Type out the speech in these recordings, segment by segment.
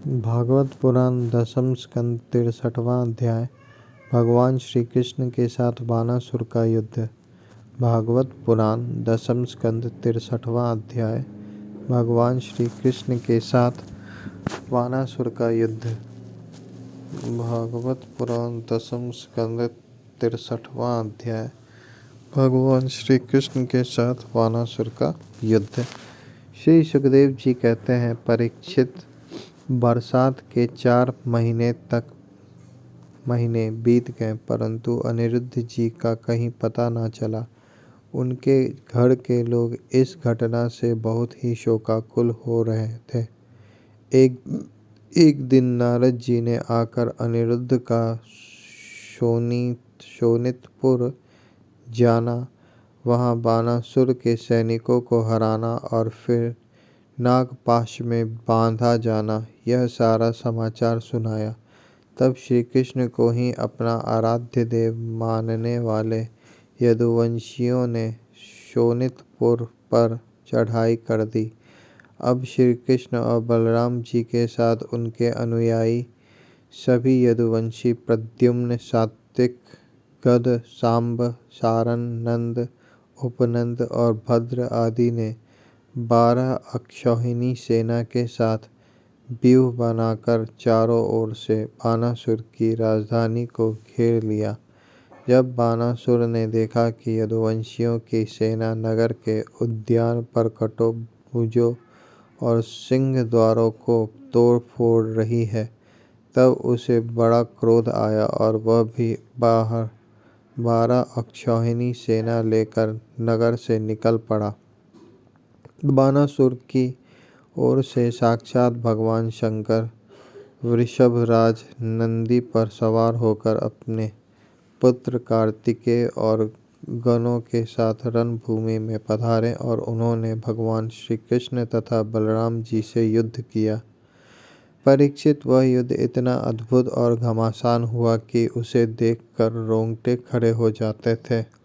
भागवत पुराण दशम स्कंद 63वां अध्याय। भगवान श्री कृष्ण के साथ बानासुर का युद्ध। भागवत पुराण दशम स्कंद 63वां अध्याय। भगवान श्री कृष्ण के साथ बानासुर का युद्ध। भागवत पुराण दशम स्कंद 63वां अध्याय। भगवान श्री कृष्ण के साथ बानासुर का युद्ध। श्री सुखदेव जी कहते हैं, परीक्षित, बरसात के 4 महीने बीत गए, परंतु अनिरुद्ध जी का कहीं पता न चला। उनके घर के लोग इस घटना से बहुत ही शोकाकुल हो रहे थे। एक दिन नारद जी ने आकर अनिरुद्ध का शोणितपुर जाना, वहां बानासुर के सैनिकों को हराना और फिर नागपाश में बांधा जाना, यह सारा समाचार सुनाया। तब श्री कृष्ण को ही अपना आराध्य देव मानने वाले यदुवंशियों ने शोणितपुर पर चढ़ाई कर दी। अब श्री कृष्ण और बलराम जी के साथ उनके अनुयायी सभी यदुवंशी प्रद्युम्न, सात्विक, गद, सांब, सारन, नंद, उपनंद और भद्र आदि ने 12 अक्षौहिणी सेना के साथ व्यूह बनाकर चारों ओर से बानासुर की राजधानी को घेर लिया। जब बानासुर ने देखा कि यदुवंशियों की सेना नगर के उद्यान परकटों, भुजों और सिंह द्वारों को तोड़ फोड़ रही है, तब उसे बड़ा क्रोध आया और वह भी 12 अक्षौहिणी सेना लेकर नगर से निकल पड़ा। बानासुर की ओर से साक्षात भगवान शंकर वृषभराज नंदी पर सवार होकर अपने पुत्र कार्तिकेय और गणों के साथ रणभूमि में पधारे और उन्होंने भगवान श्री कृष्ण तथा बलराम जी से युद्ध किया। परीक्षित, वह युद्ध इतना अद्भुत और घमासान हुआ कि उसे देखकर रोंगटे खड़े हो जाते थे।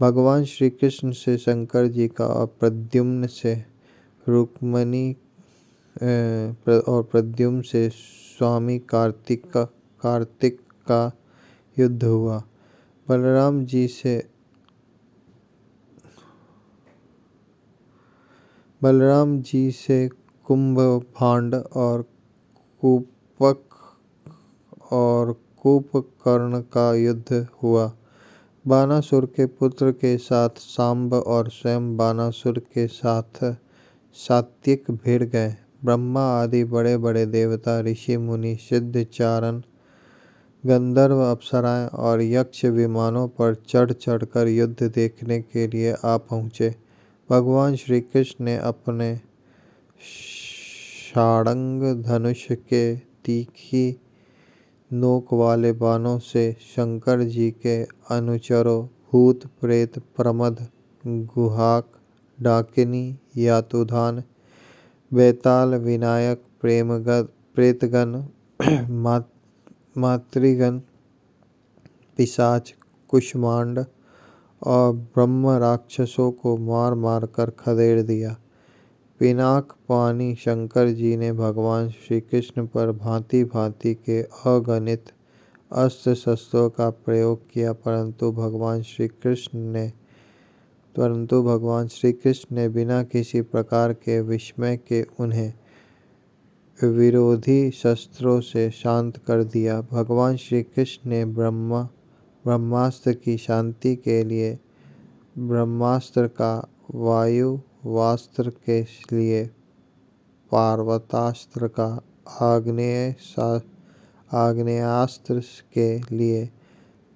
भगवान श्री कृष्ण से शंकर जी का और प्रद्युम्न से रुक्मिणी और प्रद्युम्न से स्वामी कार्तिक का युद्ध हुआ। बलराम जी से कुंभभांड और कूपक और कूपकर्ण का युद्ध हुआ। बानासुर के पुत्र के साथ सांब और स्वयं बानासुर के साथ सात्विक भिड़ गए। ब्रह्मा आदि बड़े बड़े देवता, ऋषि मुनि, सिद्ध, चारण, गंधर्व, अप्सराएं और यक्ष विमानों पर चढ़ चढ़कर युद्ध देखने के लिए आ पहुँचे। भगवान श्री कृष्ण ने अपने षाडंग धनुष के तीखी नोक वाले बाणों से शंकर जी के अनुचरों भूत, प्रेत, प्रमद, गुहाक, डाकिनी, यातुधान, बेताल, विनायक, प्रेतगण, मातृगण, पिशाच, कुष्मांड और ब्रह्म राक्षसों को मार मार कर खदेड़ दिया। पिनाक पानी शंकर जी ने भगवान श्री कृष्ण पर भांति भांति के अगणित अस्त्र शस्त्रों का प्रयोग किया, परंतु भगवान श्री कृष्ण ने बिना किसी प्रकार के विस्मय के उन्हें विरोधी शस्त्रों से शांत कर दिया। भगवान श्री कृष्ण ने ब्रह्मास्त्र की शांति के लिए ब्रह्मास्त्र का, वायुवास्त्र के लिए पार्वतास्त्र का, आग्नेयास्त्र के लिए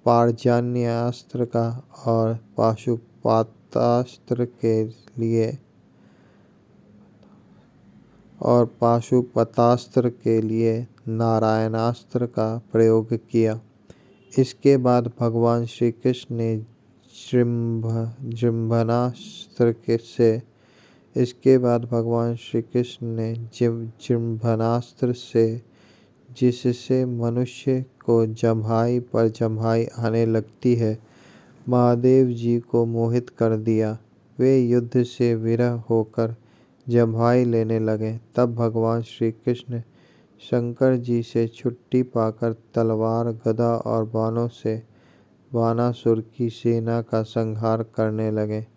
पार्जन्यास्त्र का और पाशुपतास्त्र के लिए नारायणास्त्र का प्रयोग किया। इसके बाद भगवान श्री कृष्ण ने जृंभनास्त्र से, जिससे मनुष्य को जम्हाई पर जम्हाई आने लगती है, महादेव जी को मोहित कर दिया। वे युद्ध से विरह होकर जम्हाई लेने लगे। तब भगवान श्री कृष्ण शंकर जी से छुट्टी पाकर तलवार, गदा और बाणों से बानासुर की सेना का संहार करने लगे।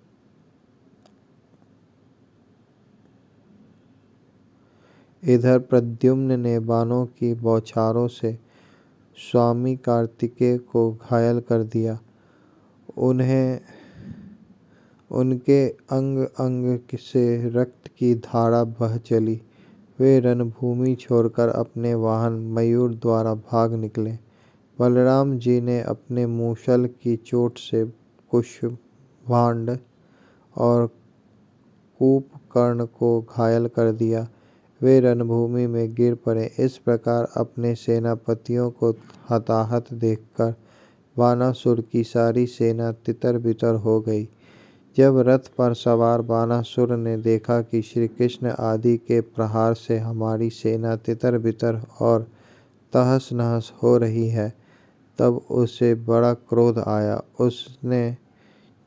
इधर प्रद्युम्न ने बाणों की बौछारों से स्वामी कार्तिकेय को घायल कर दिया। उन्हें उनके अंग अंग से रक्त की धारा बह चली। वे रणभूमि छोड़कर अपने वाहन मयूर द्वारा भाग निकले। बलराम जी ने अपने मूसल की चोट से कुशभांड और कूपकर्ण को घायल कर दिया। वे रणभूमि में गिर पड़े। इस प्रकार अपने सेनापतियों को हताहत देखकर बानासुर की सारी सेना तितर-बितर हो गई। जब रथ पर सवार बानासुर ने देखा कि श्री कृष्ण आदि के प्रहार से हमारी सेना तितर-बितर और तहस-नहस हो रही है, तब उसे बड़ा क्रोध आया। उसने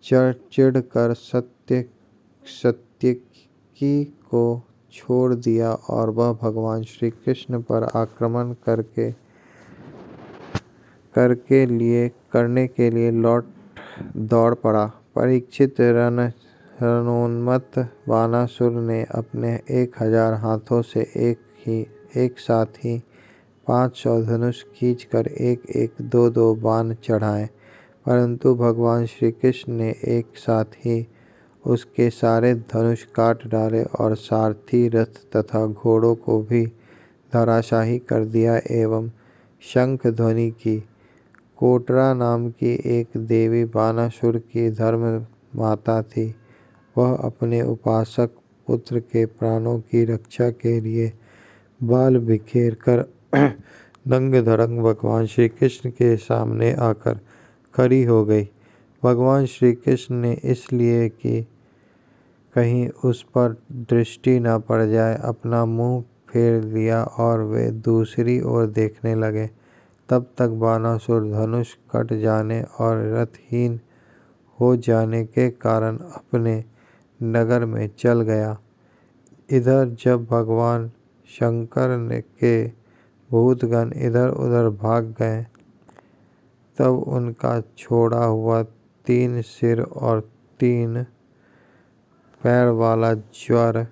चिढ़कर सात्यकी को छोड़ दिया और वह भगवान श्री कृष्ण पर आक्रमण करने के लिए दौड़ पड़ा। परीक्षित रणोन्मत्त बानासुर ने अपने 1000 हाथों से एक साथ ही 500 धनुष खींचकर एक दो बाण चढ़ाए, परंतु भगवान श्री कृष्ण ने एक साथ ही उसके सारे धनुष काट डाले और सारथी, रथ तथा घोड़ों को भी धराशाही कर दिया एवं शंख ध्वनि की। कोटरा नाम की एक देवी बानासुर की धर्म माता थी। वह अपने उपासक पुत्र के प्राणों की रक्षा के लिए बाल बिखेर कर नंग-धड़ंग भगवान श्री कृष्ण के सामने आकर खड़ी हो गई। भगवान श्री कृष्ण ने इसलिए कि कहीं उस पर दृष्टि न पड़ जाए, अपना मुंह फेर लिया और वे दूसरी ओर देखने लगे। तब तक बानासुर धनुष कट जाने और रथहीन हो जाने के कारण अपने नगर में चल गया। इधर जब भगवान शंकर के भूतगण इधर उधर भाग गए, तब उनका छोड़ा हुआ 3 सिर और 3 पैर वाला ज्वर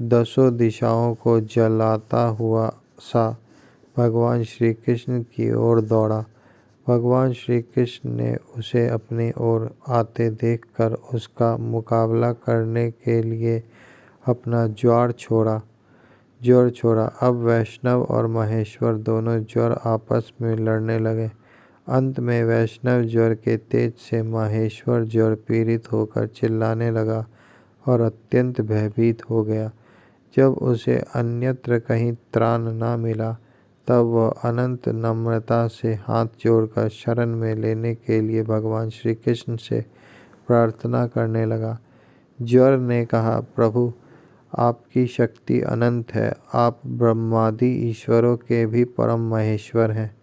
10 दिशाओं को जलाता हुआ सा भगवान श्री कृष्ण की ओर दौड़ा। भगवान श्री कृष्ण ने उसे अपनी ओर आते देखकर उसका मुकाबला करने के लिए अपना ज्वर छोड़ा। अब वैष्णव और महेश्वर दोनों ज्वर आपस में लड़ने लगे। अंत में वैष्णव ज्वर के तेज से महेश्वर ज्वर पीड़ित होकर चिल्लाने लगा और अत्यंत भयभीत हो गया। जब उसे अन्यत्र कहीं त्राण न मिला, तब वह अनंत नम्रता से हाथ जोड़कर शरण में लेने के लिए भगवान श्री कृष्ण से प्रार्थना करने लगा। ज्वर ने कहा, प्रभु, आपकी शक्ति अनंत है। आप ब्रह्मादि ईश्वरों के भी परम महेश्वर हैं।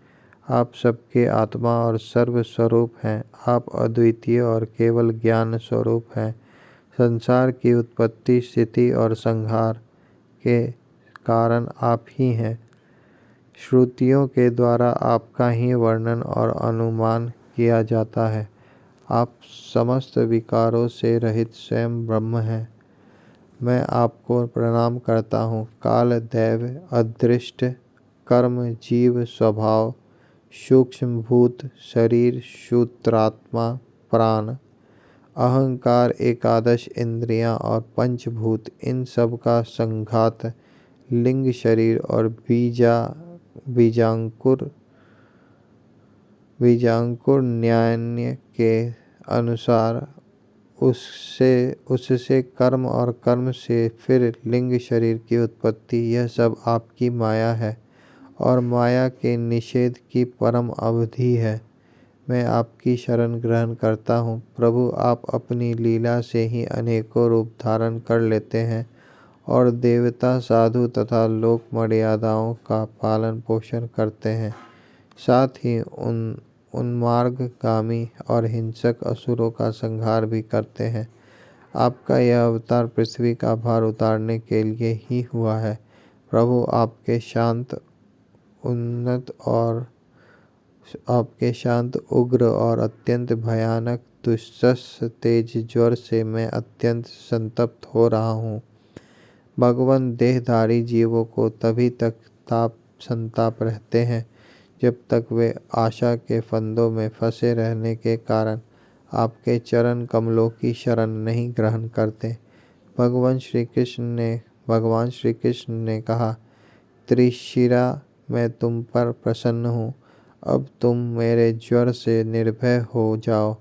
आप सबके आत्मा और सर्व स्वरूप हैं। आप अद्वितीय और केवल ज्ञान स्वरूप हैं। संसार की उत्पत्ति, स्थिति और संहार के कारण आप ही हैं। श्रुतियों के द्वारा आपका ही वर्णन और अनुमान किया जाता है। आप समस्त विकारों से रहित स्वयं ब्रह्म हैं। मैं आपको प्रणाम करता हूँ। काल, दैव, अदृष्ट, कर्म, जीव, स्वभाव, सूक्ष्म भूत, शरीर, सूत्रात्मा, प्राण, अहंकार, एकादश इंद्रियां और पंचभूत, इन सब का संघात, लिंग, शरीर और बीजांकुर न्याय के अनुसार उससे कर्म और कर्म से फिर लिंग शरीर की उत्पत्ति, यह सब आपकी माया है और माया के निषेध की परम अवधि है। मैं आपकी शरण ग्रहण करता हूँ। प्रभु, आप अपनी लीला से ही अनेकों रूप धारण कर लेते हैं और देवता, साधु तथा लोक मर्यादाओं का पालन पोषण करते हैं। साथ ही उन्मार्गगामी और हिंसक असुरों का संहार भी करते हैं। आपका यह अवतार पृथ्वी का भार उतारने के लिए ही हुआ है। प्रभु आपके शांत उग्र और अत्यंत भयानक दुस्सह तेज ज्वर से मैं अत्यंत संतप्त हो रहा हूँ। भगवान देहधारी जीवों को तभी तक संताप रहते हैं जब तक वे आशा के फंदों में फंसे रहने के कारण आपके चरण कमलों की शरण नहीं ग्रहण करते। भगवान श्री कृष्ण ने कहा, त्रिशिरा, मैं तुम पर प्रसन्न हूँ। अब तुम मेरे ज्वर से निर्भय हो जाओ।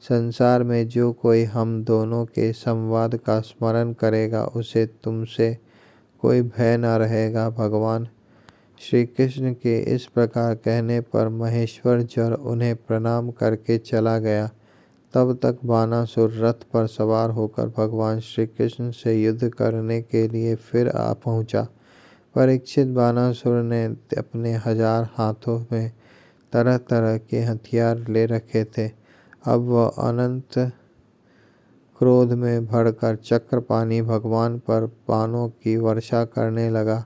संसार में जो कोई हम दोनों के संवाद का स्मरण करेगा उसे तुमसे कोई भय न रहेगा। भगवान श्री कृष्ण के इस प्रकार कहने पर महेश्वर जर उन्हें प्रणाम करके चला गया। तब तक बानासुर रथ पर सवार होकर भगवान श्री कृष्ण से युद्ध करने के लिए फिर आ पहुंचा। परीक्षित, बानासुर ने अपने 1000 हाथों में तरह तरह के हथियार ले रखे थे। अब वह अनंत क्रोध में भरकर चक्रपाणी भगवान पर बाणों की वर्षा करने लगा।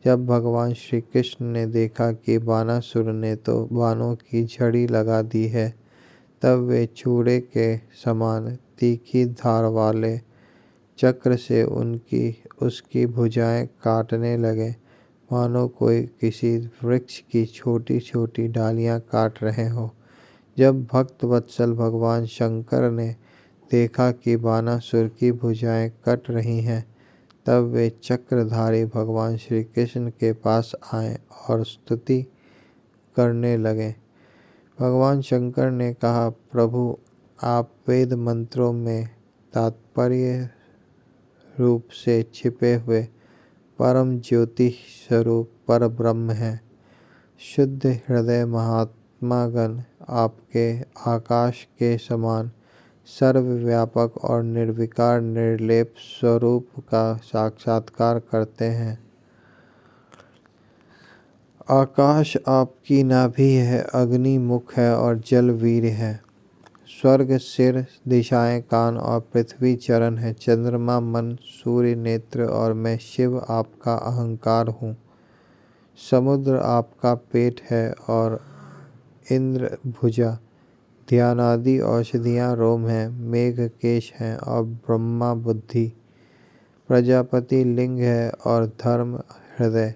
जब भगवान श्री कृष्ण ने देखा कि बानासुर ने तो बाणों की झड़ी लगा दी है, तब वे चूड़े के समान तीखी धार वाले चक्र से उसकी भुजाएं काटने लगे, मानो कोई किसी वृक्ष की छोटी छोटी डालियां काट रहे हो। जब भक्त वत्सल भगवान शंकर ने देखा कि बानासुर की भुजाएं कट रही हैं, तब वे चक्रधारी भगवान श्री कृष्ण के पास आए और स्तुति करने लगे। भगवान शंकर ने कहा, प्रभु, आप वेद मंत्रों में तात्पर्य रूप से छिपे हुए परम ज्योति स्वरूप पर ब्रह्म हैं। शुद्ध हृदय महात्मागण आपके आकाश के समान सर्वव्यापक और निर्विकार निर्लेप स्वरूप का साक्षात्कार करते हैं। आकाश आपकी नाभि है, अग्नि मुख है और जल वीर है। स्वर्ग सिर, दिशाएं कान और पृथ्वी चरण है। चंद्रमा मन, सूर्य नेत्र और मैं शिव आपका अहंकार हूँ। समुद्र आपका पेट है और इंद्र भुजा। ध्यानादि औषधियाँ रोम हैं, मेघ केश हैं और ब्रह्मा बुद्धि। प्रजापति लिंग है और धर्म हृदय।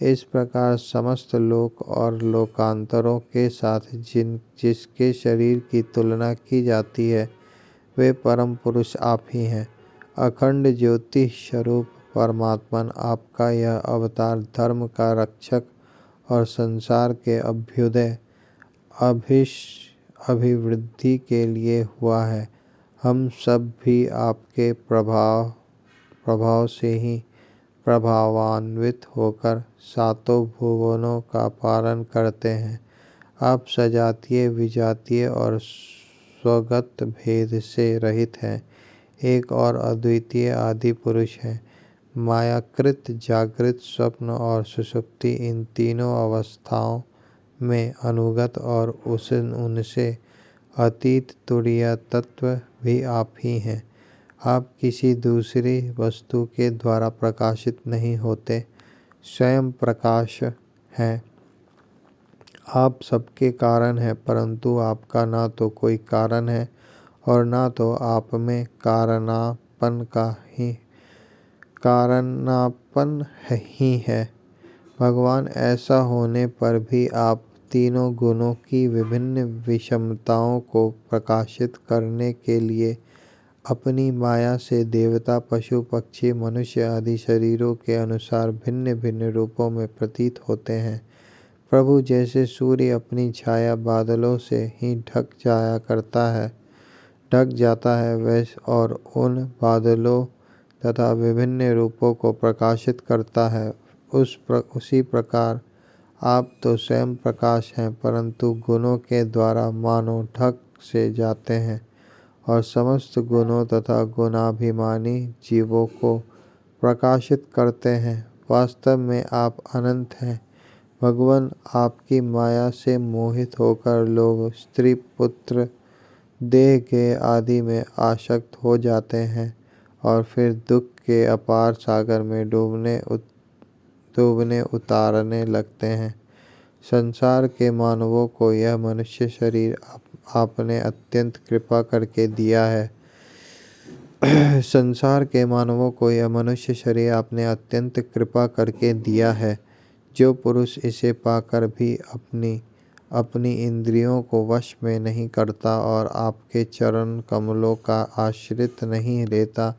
इस प्रकार समस्त लोक और लोकांतरों के साथ जिसके शरीर की तुलना की जाती है, वे परम पुरुष आप ही हैं। अखंड ज्योति स्वरूप परमात्मन आपका यह अवतार धर्म का रक्षक और संसार के अभ्युदय अभिवृद्धि के लिए हुआ है। हम सब भी आपके प्रभाव से ही प्रभावान्वित होकर सातों भुवनों का पालन करते हैं। आप सजातीय, विजातीय और स्वगत भेद से रहित हैं। एक और अद्वितीय आदि पुरुष है। मायाकृत, जागृत, स्वप्न और सुषुप्ति, इन तीनों अवस्थाओं में अनुगत और उनसे अतीत तुरीय तत्व भी आप ही हैं। आप किसी दूसरी वस्तु के द्वारा प्रकाशित नहीं होते, स्वयं प्रकाश हैं। आप सबके कारण हैं, परंतु आपका ना तो कोई कारण है और ना तो आप में कारणापन ही है। भगवान, ऐसा होने पर भी आप तीनों गुणों की विभिन्न विषमताओं को प्रकाशित करने के लिए अपनी माया से देवता, पशु, पक्षी, मनुष्य आदि शरीरों के अनुसार भिन्न भिन्न रूपों में प्रतीत होते हैं। प्रभु, जैसे सूर्य अपनी छाया बादलों से ही ढक जाता है वैसे और उन बादलों तथा विभिन्न रूपों को प्रकाशित करता है, उसी प्रकार आप तो स्वयं प्रकाश हैं, परंतु गुणों के द्वारा मानो ढक से जाते हैं और समस्त गुणों तथा गुणाभिमानी जीवों को प्रकाशित करते हैं। वास्तव में आप अनंत हैं। भगवान, आपकी माया से मोहित होकर लोग स्त्री, पुत्र, देह के आदि में आसक्त हो जाते हैं और फिर दुख के अपार सागर में डूबने उतारने लगते हैं। संसार के मानवों को यह मनुष्य शरीर आपने अत्यंत कृपा करके दिया है। संसार के मानवों को यह मनुष्य शरीर आपने अत्यंत कृपा करके दिया है। जो पुरुष इसे पाकर भी अपनी इंद्रियों को वश में नहीं करता और आपके चरण कमलों का आश्रित नहीं लेता,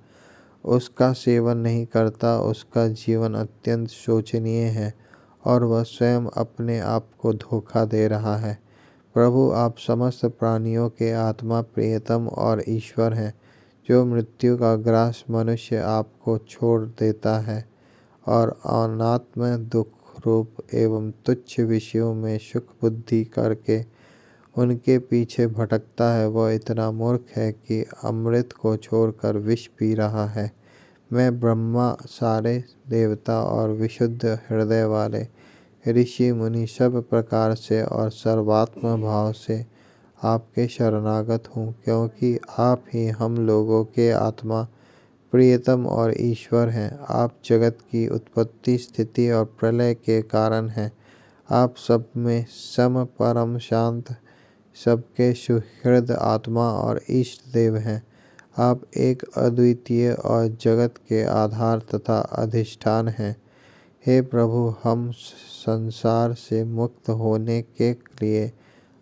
उसका सेवन नहीं करता, उसका जीवन अत्यंत शोचनीय है और वह स्वयं अपने आप को धोखा दे रहा है। प्रभु, आप समस्त प्राणियों के आत्मा, प्रियतम और ईश्वर हैं। जो मृत्यु का ग्रास मनुष्य आपको छोड़ देता है और अनात्म दुख रूप एवं तुच्छ विषयों में सुख बुद्धि करके उनके पीछे भटकता है, वह इतना मूर्ख है कि अमृत को छोड़कर विष पी रहा है। मैं ब्रह्मा, सारे देवता और विशुद्ध हृदय वाले ऋषि मुनि सब प्रकार से और सर्वात्म भाव से आपके शरणागत हूँ, क्योंकि आप ही हम लोगों के आत्मा, प्रियतम और ईश्वर हैं। आप जगत की उत्पत्ति, स्थिति और प्रलय के कारण हैं। आप सब में सम, परम शांत, सबके सुहृद आत्मा और इष्ट देव हैं। आप एक अद्वितीय और जगत के आधार तथा अधिष्ठान हैं। हे प्रभु, हम संसार से मुक्त होने के लिए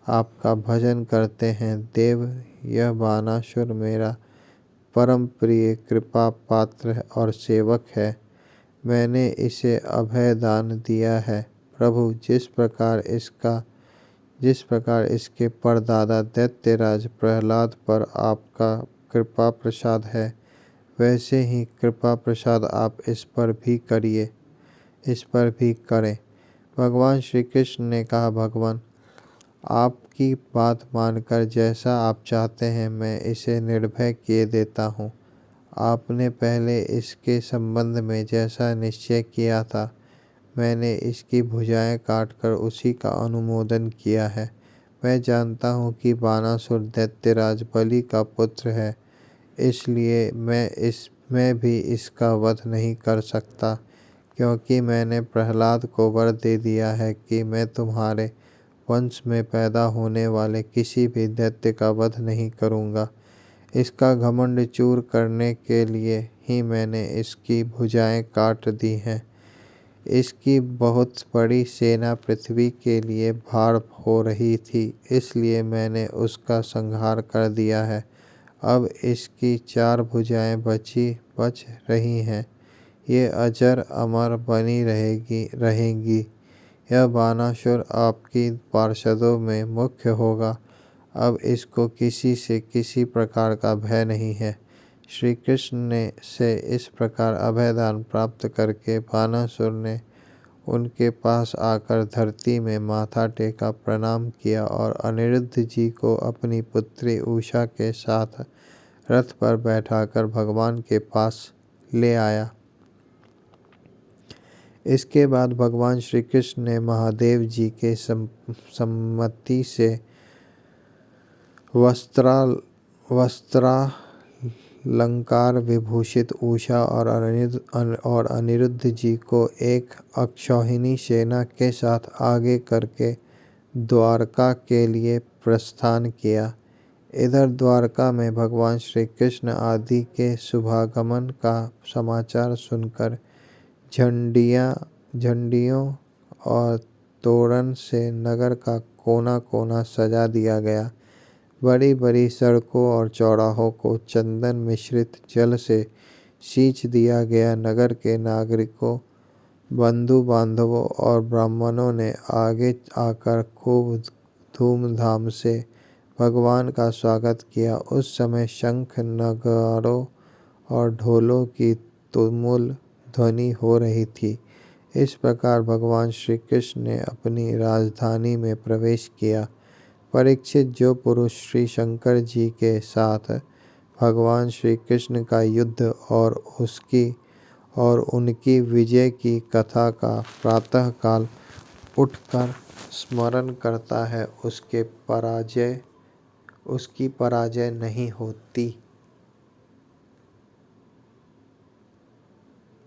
आपका भजन करते हैं। देव, यह बानासुर मेरा परम प्रिय, कृपा पात्र और सेवक है। मैंने इसे अभय दान दिया है। प्रभु, जिस प्रकार इसके परदादा दैत्यराज प्रहलाद पर आपका कृपा प्रसाद है, वैसे ही कृपा प्रसाद आप इस पर भी करें। भगवान श्री कृष्ण ने कहा, भगवान, आपकी बात मानकर जैसा आप चाहते हैं मैं इसे निर्भय किए देता हूँ। आपने पहले इसके संबंध में जैसा निश्चय किया था, मैंने इसकी भुजाएं काटकर उसी का अनुमोदन किया है। मैं जानता हूँ कि बानासुर दैत्यराज बलि का पुत्र है, इसलिए मैं भी इसका वध नहीं कर सकता, क्योंकि मैंने प्रहलाद को वर दे दिया है कि मैं तुम्हारे वंश में पैदा होने वाले किसी भी दैत्य का वध नहीं करूँगा। इसका घमंड चूर करने के लिए ही मैंने इसकी भुजाएं काट दी हैं। इसकी बहुत बड़ी सेना पृथ्वी के लिए भार हो रही थी, इसलिए मैंने उसका संहार कर दिया है। अब इसकी 4 भुजाएं बच रही हैं। ये अजर अमर बनी रहेंगी। यह बानासुर आपकी पार्षदों में मुख्य होगा। अब इसको किसी से किसी प्रकार का भय नहीं है। श्री कृष्ण ने से इस प्रकार अभयदान प्राप्त करके बानासुर ने उनके पास आकर धरती में माथा टेका, प्रणाम किया और अनिरुद्ध जी को अपनी पुत्री उषा के साथ रथ पर बैठाकर भगवान के पास ले आया। इसके बाद भगवान श्री कृष्ण ने महादेव जी के सम्मति से वस्त्रालंकार विभूषित उषा और अनिरुद्ध जी को एक अक्षौहिणी सेना के साथ आगे करके द्वारका के लिए प्रस्थान किया। इधर द्वारका में भगवान श्री कृष्ण आदि के शुभागमन का समाचार सुनकर झंडियों और तोरण से नगर का कोना कोना सजा दिया गया। बड़ी बड़ी सड़कों और चौराहों को चंदन मिश्रित जल से सींच दिया गया। नगर के नागरिकों, बंधु बांधवों और ब्राह्मणों ने आगे आकर खूब धूमधाम से भगवान का स्वागत किया। उस समय शंख, नगाड़ों और ढोलों की तुमुल ध्वनि हो रही थी। इस प्रकार भगवान श्री कृष्ण ने अपनी राजधानी में प्रवेश किया। परीक्षित, जो पुरुष श्री शंकर जी के साथ भगवान श्री कृष्ण का युद्ध और उनकी विजय की कथा का प्रातः काल उठकर स्मरण करता है, उसकी पराजय नहीं होती।